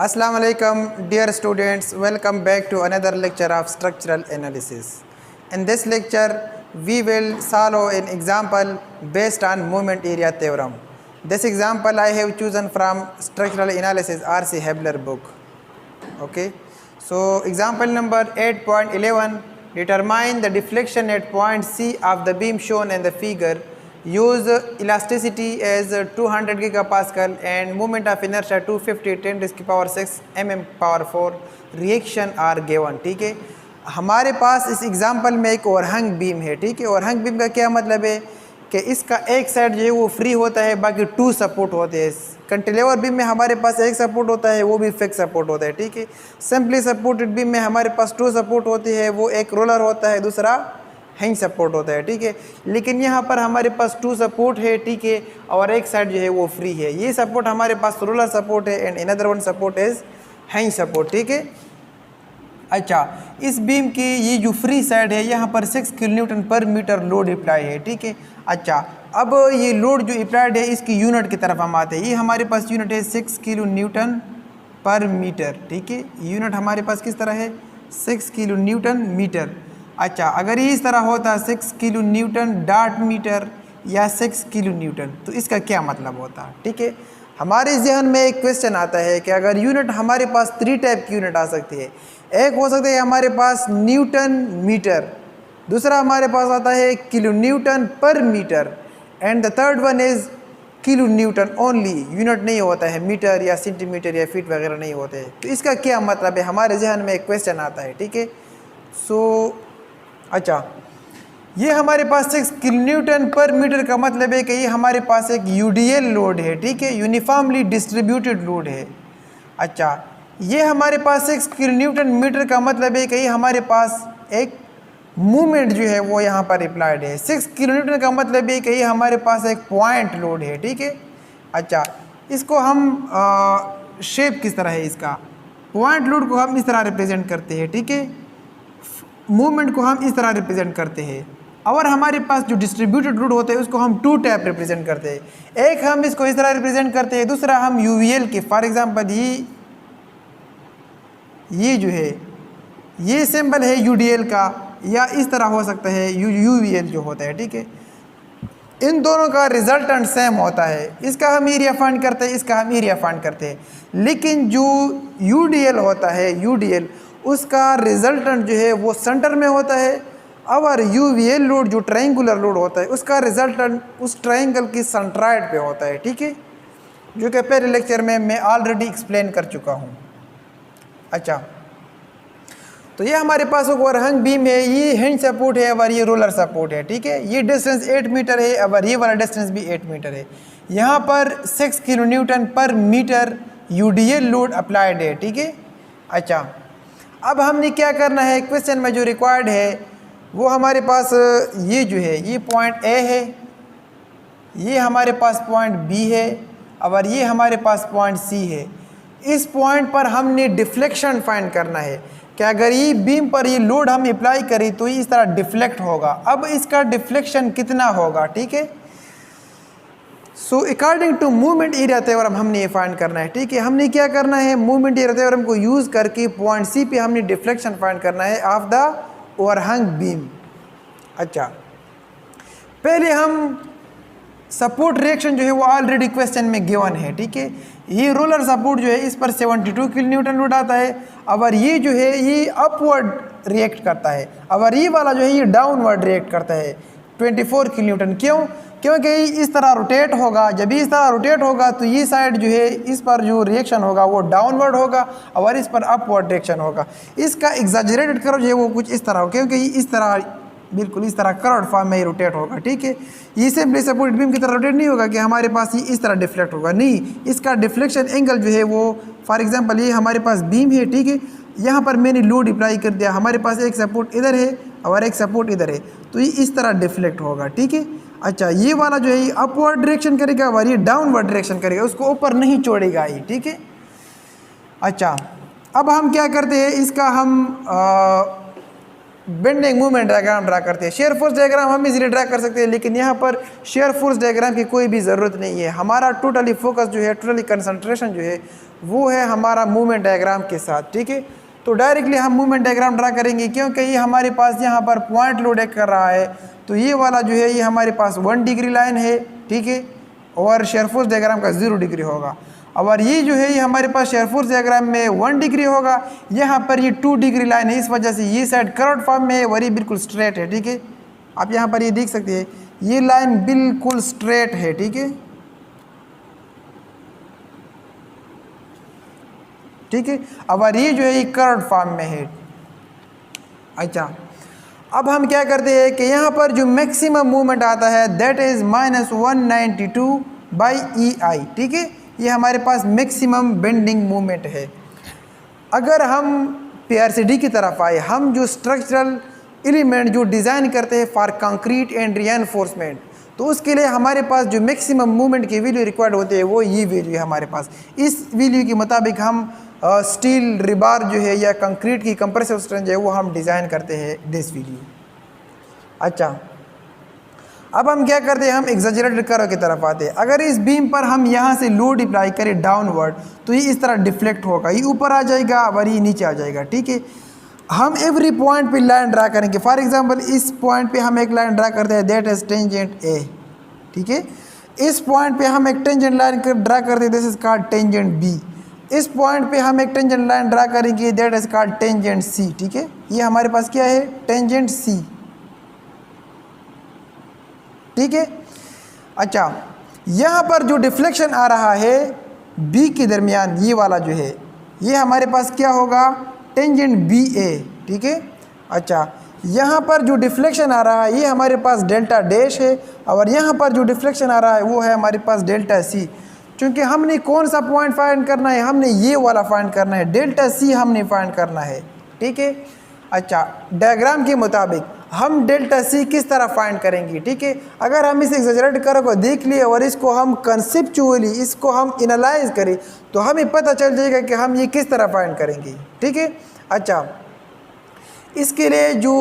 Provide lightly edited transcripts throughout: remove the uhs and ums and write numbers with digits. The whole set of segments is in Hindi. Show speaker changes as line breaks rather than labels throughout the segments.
Assalamu alaikum dear students, welcome back to another lecture of structural analysis. In this lecture we will solve an example based on moment area theorem. This example I have chosen from structural analysis RC Hebler book. Okay, so example number 8.11, determine the deflection at point C of the beam shown in the figure. Use elasticity as 200 gigapascal and moment of inertia 250 10 to the power 6 mm power 4. Reaction are given. ठीक है, हमारे पास इस एग्जांपल में एक ओवरहैंग बीम है. ठीक है, ओवरहैंग बीम का क्या मतलब है कि इसका एक साइड जो है वो फ्री होता है, बाकी टू सपोर्ट होते हैं. कैंटिलीवर बीम में हमारे पास एक सपोर्ट होता है, वो भी फिक्स सपोर्ट होता है. ठीक है, सिंपली सपोर्टेड बीम में हमारे पास टू सपोर्ट होती है, वो एक रोलर होता है, दूसरा हिंज सपोर्ट होता है. ठीक है, लेकिन यहाँ पर हमारे पास टू सपोर्ट है. ठीक है, और एक साइड जो है वो फ्री है. ये सपोर्ट हमारे पास रोलर सपोर्ट है and another one support is hinge support. ठीक है, अच्छा, इस बीम की ये जो फ्री साइड है यहाँ पर 6 kilo Newton per metre load apply है. ठीक है, अच्छा, अब ये लोड जो अप्लाइड है इसकी यूनिट की तरफ हम आते हैं. ये हमारे पास यूनिट है 6 किलो न्यूटन पर मीटर. ठीक है, यूनिट हमारे पास किस तरह है 6 किलो न्यूटन मीटर. अच्छा, अगर ये इस तरह होता 6 किलो न्यूटन डॉट मीटर या 6 किलो न्यूटन तो इसका क्या मतलब होता. ठीक है, हमारे जहन में एक क्वेश्चन आता है कि अगर यूनिट हमारे पास 3 टाइप की यूनिट आ सकती है. एक हो सकता है हमारे पास न्यूटन मीटर, दूसरा हमारे पास आता है kilonewton per metre and the third one is kilonewton only. Unit नहीं होता है मीटर या सेंटीमीटर या फीट वगैरह नहीं होते हैं. तो इसका क्या मतलब है, हमारे जहन में एक क्वेश्चन आता है. ठीक है, सो अच्छा, ये हमारे पास 6 किलो न्यूटन पर मीटर का मतलब है कि ये हमारे पास एक यूडीएल लोड है. ठीक है, यूनिफॉर्मली डिस्ट्रीब्यूटेड लोड है. अच्छा, ये हमारे पास 6 किलो न्यूटन मीटर का मतलब है कि ये हमारे पास एक मूवमेंट जो है वो यहाँ पर अप्लाइड है. 6 किलो न्यूटन का मतलब है कि ये हमारे पास एक पॉइंट लोड है. ठीक है, अच्छा, इसको हम शेप किस तरह है इसका, पॉइंट लोड को हम इस तरह रिप्रेजेंट करते हैं. ठीक है, मूवमेंट को हम इस तरह रिप्रेजेंट करते हैं. और हमारे पास जो डिस्ट्रीब्यूटेड लोड होते हैं उसको हम टू टाइप रिप्रेजेंट करते हैं. एक हम इसको इस तरह रिप्रेजेंट करते हैं, दूसरा हम यूवीएल के, फॉर एग्जांपल ये जो है ये सिंबल है यूडीएल का, या इस तरह हो सकता है यूवीएल जो होता है. ठीक है, इन दोनों का रिजल्टेंट सेम होता है. इसका हम एरिया फाइंड करते हैं, इसका हम एरिया फाइंड करते हैं. लेकिन जो यूडीएल होता है, यूडीएल उसका रिजल्टेंट जो है वो सेंटर में होता है, और यूवीएल लोड जो ट्रायंगुलर लोड होता है उसका रिजल्टेंट उस ट्रायंगल की सेंट्राइड पे होता है. ठीक है, जो कि पहले लेक्चर में मैं ऑलरेडी एक्सप्लेन कर चुका हूँ. अच्छा, तो ये हमारे पास एक ओवरहैंग बीम है, ये हिंज सपोर्ट है और ये रोलर सपोर्ट है. ठीक है, ये डिस्टेंस 8 मीटर है और ये वाला डिस्टेंस भी 8 मीटर है. यहाँ पर 6 kilo Newton per metre UDL load applied है. ठीक है, अच्छा, अब हमने क्या करना है, क्वेश्चन में जो रिक्वायर्ड है वो हमारे पास ये जो है ये पॉइंट ए है, ये हमारे पास पॉइंट बी है और ये हमारे पास पॉइंट सी है. इस पॉइंट पर हमने डिफ्लेक्शन फाइंड करना है कि अगर ये बीम पर ये लोड हम अप्लाई करें तो ये इस तरह डिफ्लेक्ट होगा. अब इसका डिफ्लेक्शन कितना होगा. ठीक है, so according to movement area theorem हमने ये फाइंड करना है. ठीक है, हमने क्या करना है, मूवमेंट एरिया थ्योरम को यूज़ करके पॉइंट सी पे हमने डिफ्लेक्शन फाइंड करना है ऑफ द ओवरहैंग बीम. अच्छा, पहले हम सपोर्ट रिएक्शन जो है वो ऑलरेडी क्वेश्चन में गिवन है. ठीक है, ये रोलर सपोर्ट जो है इस पर 72 किलो न्यूटन लोड आता है, और ये जो है ये अपवर्ड रिएक्ट करता है, और ये वाला जो है ये डाउनवर्ड रिएक्ट करता है 24 किलो न्यूटन. क्यों, क्योंकि इस तरह रोटेट होगा. जब इस तरह रोटेट होगा तो ये साइड जो है इस पर जो रिएक्शन होगा वो डाउनवर्ड होगा और इस पर अपवर्ड रिएक्शन होगा. इसका एग्जैजरेटेड कर्व जो है वो कुछ इस तरह हो, क्योंकि इस तरह बिल्कुल इस तरह कर्व्ड फॉर्म में ही रोटेट होगा. ठीक है, ये सिंपली सपोर्टेड बीम की तरह रोटेट नहीं होगा कि हमारे पास ये इस तरह डिफ्लेक्ट होगा. नहीं, इसका डिफ्लेक्शन एंगल जो है वो, फॉर एग्जांपल ये हमारे पास बीम है. ठीक है, यहाँ पर मैंने लोड अप्लाई कर दिया, हमारे पास एक सपोर्ट इधर है और एक सपोर्ट इधर है, तो ये इस तरह डिफ्लेक्ट होगा. ठीक है, अच्छा, ये वाला जो है ये अपवर्ड डायरेक्शन करेगा और ये डाउनवर्ड डायरेक्शन करेगा, उसको ऊपर नहीं छोड़ेगा ये. ठीक है, अच्छा, अब हम क्या करते हैं, इसका हम बेंडिंग मूवमेंट डायग्राम ड्रा करते हैं। शेयर फोर्स डायग्राम हम इजीली ड्रा कर सकते हैं, लेकिन यहाँ पर शेयर फोर्स डायग्राम की कोई भी ज़रूरत नहीं है। हमारा टोटली फोकस जो है, टोटली कंसंट्रेशन जो है वो है हमारा मूवमेंट डायग्राम के साथ, ठीक है। तो डायरेक्टली हम मूवमेंट डायग्राम ड्रा करेंगे, क्योंकि ये हमारे पास यहाँ पर पॉइंट लोड एक्ट कर रहा है। तो ये वाला जो है ये हमारे पास 1 डिग्री लाइन है, ठीक है, और शेयर फोर्स डायग्राम का 0 डिग्री होगा। और ये जो है ये हमारे पास शेयर फोर्स डायग्राम में 1 डिग्री होगा। यहाँ पर ये 2 डिग्री लाइन है, इस वजह से ये साइड कर्व्ड फॉर्म में है और ये बिल्कुल स्ट्रेट है, ठीक है। आप यहाँ पर ये देख सकते हैं, ये लाइन बिल्कुल स्ट्रेट है, ठीक है, ठीक है। अब ये जो है ये कर्व्ड फॉर्म में है। अच्छा, अब हम क्या करते हैं कि यहाँ पर जो मैक्सिमम मूवमेंट आता है दैट इज -192 बाई EI, ठीक है। ये हमारे पास मैक्सिमम बेंडिंग मूवमेंट है। अगर हम PRCD की तरफ आए, हम जो स्ट्रक्चरल एलिमेंट जो डिज़ाइन करते हैं फॉर कंक्रीट एंड रिइंफोर्समेंट, तो उसके लिए हमारे पास जो मैक्सिमम मूवमेंट की वैल्यू रिक्वायर्ड होती है वो ये वैल्यू है हमारे पास। इस वैल्यू के मुताबिक हम स्टील रिबार जो है या कंक्रीट की कंप्रेसिव स्ट्रेंथ जो है वो हम डिज़ाइन करते हैं दिस वैल्यू। अच्छा, अब हम क्या करते हैं, हम एग्जैजरेटेड कर्व की तरफ आते हैं। अगर इस बीम पर हम यहाँ से लोड अप्लाई करें डाउनवर्ड, तो ये इस तरह डिफ्लेक्ट होगा, ये ऊपर आ जाएगा और ये नीचे आ जाएगा, ठीक है। हम एवरी पॉइंट पे लाइन ड्रा करेंगे। फॉर एग्जांपल इस पॉइंट पे हम एक लाइन ड्रा करते हैं दैट इज टेंजेंट A, ठीक है। इस पॉइंट पे हम एक टेंजेंट लाइन ड्रा करते हैं, this is called tangent B। इस पॉइंट पे हम एक टेंजेंट लाइन ड्रा करेंगे that is called tangent C, ठीक है। ये हमारे पास क्या है, टेंजेंट C, ठीक है। अच्छा, यहाँ पर जो डिफ्लेक्शन आ रहा है B के दरमियान, ये वाला जो है ये हमारे पास क्या होगा, टेंजेंट BA, ठीक है। अच्छा, यहाँ पर जो डिफ्लेक्शन आ रहा है ये हमारे पास डेल्टा डैश है, और यहाँ पर जो डिफ्लेक्शन आ रहा है वो है हमारे पास डेल्टा C। क्योंकि हमने कौन सा पॉइंट फाइंड करना है, हमने ये वाला फाइंड करना है, डेल्टा C हमने फाइंड करना है, ठीक है। अच्छा, डायग्राम के मुताबिक हम डेल्टा C किस तरह फाइंड करेंगे, ठीक है। अगर हम इस एग्जैजरेटेड कर्व को देख लिए और इसको हम कंसेप्चुअली इसको हम एनालाइज करें, तो हमें पता चल जाएगा कि हम ये किस तरह फाइंड करेंगे, ठीक है। अच्छा, इसके लिए जो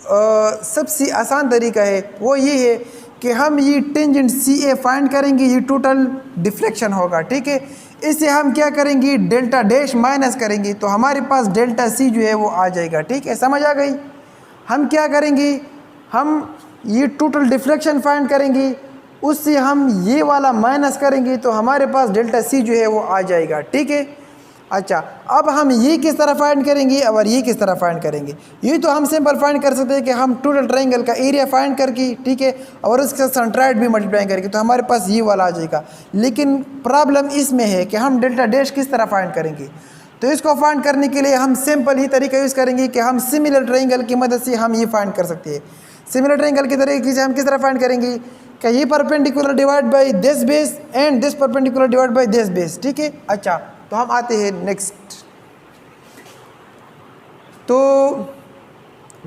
सबसे आसान तरीका है वो ये है कि हम ये टेंजेंट CA फाइंड करेंगे, ये टोटल डिफ्लेक्शन होगा, ठीक है। इससे हम क्या करेंगे, डेल्टा डैश माइनस करेंगे, तो हमारे पास डेल्टा C जो है वो आ जाएगा, ठीक है। समझ आ गई। हम क्या करेंगे, हम ये टोटल डिफ्लेक्शन फाइंड करेंगे, उससे हम ये वाला माइनस करेंगे, तो हमारे पास डेल्टा C जो है वो आ जाएगा, ठीक है। अच्छा, अब हम ये किस तरह फाइंड करेंगे और ये किस तरह फाइंड करेंगे, ये तो हम सिंपल फाइंड कर सकते हैं कि हम टोटल ट्रायंगल का एरिया फाइंड करके, ठीक है, और उसके साथ सेंट्रॉइड भी मल्टीप्लाई करके, तो हमारे पास ये वाला आ जाएगा। लेकिन प्रॉब्लम इसमें है कि हम डेल्टा डैश किस तरह फाइंड करेंगे। तो इसको फाइंड करने के लिए हम सिंपल ही तरीका यूज़ करेंगे कि हम सिमिलर ट्रायंगल की मदद से हम ये फाइंड कर सकते हैं। सिमिलर ट्रायंगल के तरीके से हम किस तरह फाइंड करेंगे कि ये perpendicular divide by this base and this perpendicular divide by this base, ठीक है। अच्छा, तो हम आते हैं नेक्स्ट। तो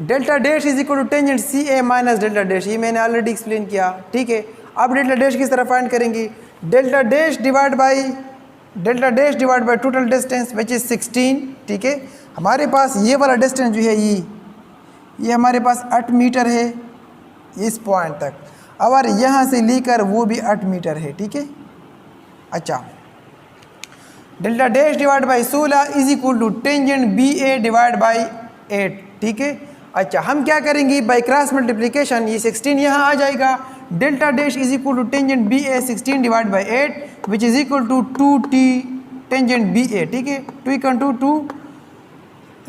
delta dash is equal to tangent CA minus delta dash, ये मैंने ऑलरेडी एक्सप्लेन किया, ठीक है। अब डेल्टा डैश किस तरह फाइंड करेंगे, delta dash divide by total distance which is 16, ठीक है। हमारे पास ये वाला डिस्टेंस जो है ये हमारे पास 8 मीटर है इस पॉइंट तक, और यहाँ से लेकर वो भी 8 मीटर है, ठीक है। अच्छा, delta dash divide by 16 is equal to tangent BA divide by 8, ठीक है। अच्छा, हम क्या करेंगे, बाई क्रॉस मल्टीप्लिकेशन ये 16 यहाँ आ जाएगा। Delta dash is equal to tangent BA 16 divide by 8 which is equal to 2T tangent BA, ठीक है। 2 इक्वल टू 2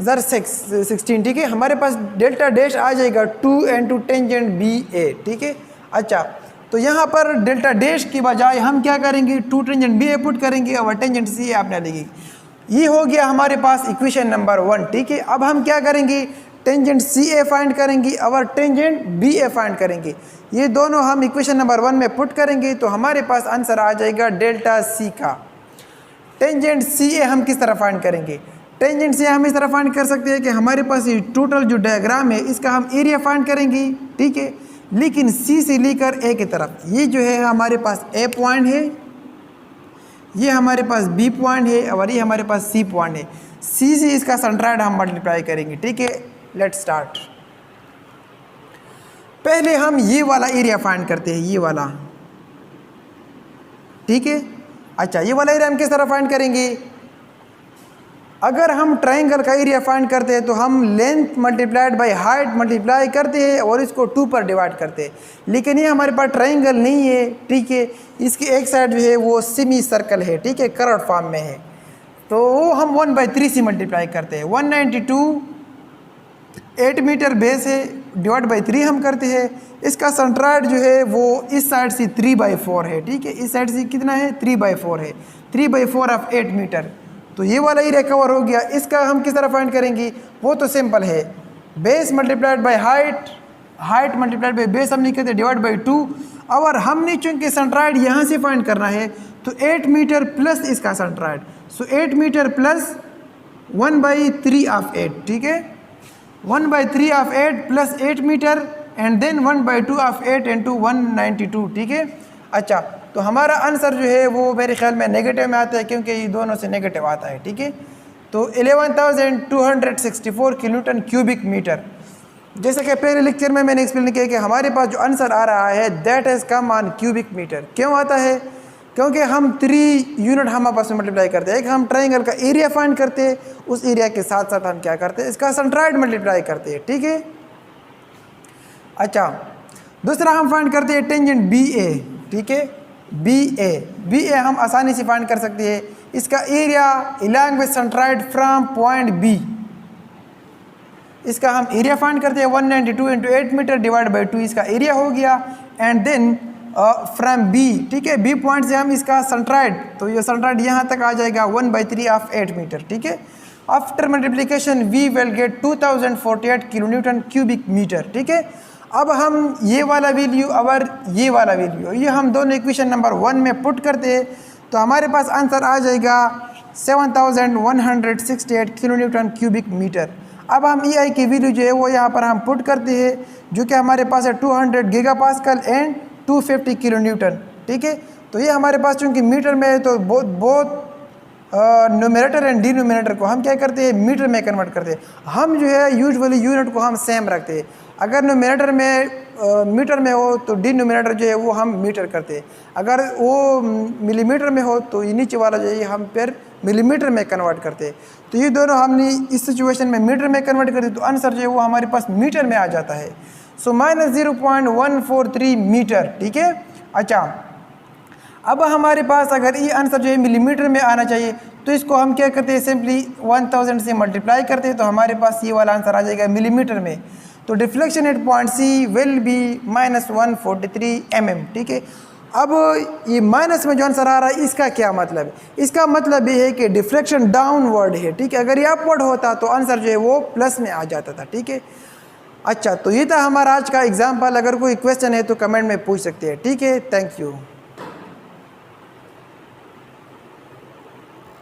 ज़र 16, ठीक है। हमारे पास डेल्टा डैश आ जाएगा 2 इंटू टेंजेंट BA, ठीक है। अच्छा, तो यहाँ पर डेल्टा डैश की बजाय हम क्या करेंगे, 2 टेंजेंट BA पुट करेंगे और टेंजेंट CA आपने लिखी। ये हो गया हमारे पास इक्वेशन नंबर 1, ठीक है। अब हम क्या करेंगे, टेंजेंट CA फाइंड करेंगे और टेंजेंट BA फाइंड करेंगे। ये दोनों हम इक्वेशन नंबर 1 में पुट करेंगे, तो हमारे पास आंसर आ जाएगा डेल्टा C का। टेंजेंट CA हम किस तरह फाइंड करेंगे, टेंजेंट CA हम इस तरह फाइंड कर सकते हैं कि हमारे पास ये टोटल जो डायग्राम है इसका हम एरिया फाइंड करेंगे, ठीक है। लेकिन C से लेकर A की तरफ, ये जो है हमारे पास A पॉइंट है, ये हमारे पास B पॉइंट है और ये हमारे पास C पॉइंट है। C से इसका सेंट्रॉइड हम मल्टीप्लाई करेंगे, ठीक है। Let's start. पहले हम ये वाला एरिया फाइंड करते हैं, ये वाला, ठीक है। अच्छा, ये वाला एरिया हम किस तरह फाइंड करेंगे? अगर हम ट्रायंगल का एरिया फाइंड करते हैं तो हम length multiplied by height multiply करते हैं और इसको 2 पर डिवाइड करते हैं। लेकिन ये हमारे पास ट्रायंगल नहीं है, ठीक है। इसकी एक साइड जो है वो सेमी सर्कल है, ठीक है, कर्व्ड फॉर्म में है, तो वो हम 1/3 से मल्टीप्लाई करते हैं। 192 8 मीटर बेस है, डिवाइड बाई 3 हम करते हैं। इसका सेंट्रॉइड जो है वो इस साइड से 3/4 है, ठीक है, इस साइड से कितना है 3/4 है, 3/4 ऑफ 8 मीटर। तो ये वाला एरिया कवर हो गया। इसका हम किस तरह फाइंड करेंगे? वो तो सिंपल है, base multiplied by height, height multiplied by base हम नहीं करते, डिवाइड बाई 2। और हमने चूंकि सेंट्रॉइड यहाँ से फाइंड करना है तो 8 मीटर प्लस इसका centroid, so 8 metre plus 1/3 of 8, ठीक है, 1/3 of 8 plus 8 metre and then 1/2 of 8 into 192, ठीक है। अच्छा, तो हमारा आंसर जो है वो मेरे ख्याल में नेगेटिव में आता है, क्योंकि ये दोनों से नेगेटिव आता है, ठीक है। तो 11,264 किलोन्यूटन क्यूबिक मीटर। जैसे कि पहले लेक्चर में मैंने एक्सप्लेन किया कि हमारे पास जो आंसर आ रहा है that has come on cubic metre. क्यों आता है? क्योंकि हम 3 यूनिट हम आपस में मल्टीप्लाई करते हैं। एक हम ट्रायंगल का एरिया फाइंड करते हैं, उस एरिया के साथ साथ हम क्या करते हैं, इसका सेंट्रॉइड मल्टीप्लाई करते हैं, ठीक है। अच्छा, दूसरा हम फाइंड करते हैं टेंजेंट BA, ठीक है, BA हम आसानी से फाइंड कर सकते हैं। इसका area along with centroid from point B, इसका हम एरिया फाइंड करते हैं 192 इंटू 8 मीटर डिवाइड बाई 2, इसका एरिया हो गया। एंड देन फ्रॉम B, ठीक है, B पॉइंट से हम इसका सेंट्रॉइड, तो ये सेंट्रॉइड यहाँ तक आ जाएगा 1/3 ऑफ 8 मीटर, ठीक है। After multiplication we will get 2048 kilonewton cubic metre, ठीक है। अब हम ये वाला वैल्यू और ये वाला वैल्यू, ये हम दोनों इक्वेशन नंबर 1 में पुट करते हैं तो हमारे पास आंसर आ जाएगा 7168 किलोन्यूटन क्यूबिक मीटर। अब हम EI की वैल्यू जो है वो यहाँ पर हम पुट करते हैं, जो कि हमारे पास है 200 गीगापास्कल एंड 250 किलोन्यूटन, ठीक है। तो ये हमारे पास चूँकि मीटर में है तो बहुत न्यूमरेटर एंड डिनोमिनेटर को हम क्या करते हैं, मीटर में कन्वर्ट करते हैं। हम जो है यूजुअली यूनिट को हम सेम रखते हैं। अगर न्यूमरेटर में मीटर में हो तो डिनोमिनेटर जो है वो हम मीटर करते हैं। अगर वो मिलीमीटर में हो तो ये नीचे वाला जो है हम फिर मिलीमीटर में कन्वर्ट करते हैं। तो ये दोनों हमने इस सिचुएशन में मीटर में कन्वर्ट करते तो आंसर जो है वो हमारे पास मीटर में आ जाता है। सो -0.143 मीटर, ठीक है। अच्छा, अब हमारे पास अगर ये आंसर जो है मिलीमीटर में आना चाहिए तो इसको हम क्या करते हैं, सिंपली 1000 से मल्टीप्लाई करते हैं तो हमारे पास ये वाला आंसर आ जाएगा मिलीमीटर में। तो deflection at point C will be -143 mm, ठीक है। अब ये माइनस में जो आंसर आ रहा है इसका क्या मतलब है? इसका मतलब ये है कि डिफ्लेक्शन डाउनवर्ड है, ठीक है। अगर ये अपवर्ड होता तो आंसर जो है वो प्लस में आ जाता था, ठीक है। अच्छा, तो ये था हमारा आज का एग्जाम्पल। अगर कोई क्वेश्चन है तो कमेंट में पूछ सकते हैं, ठीक है। Thank you.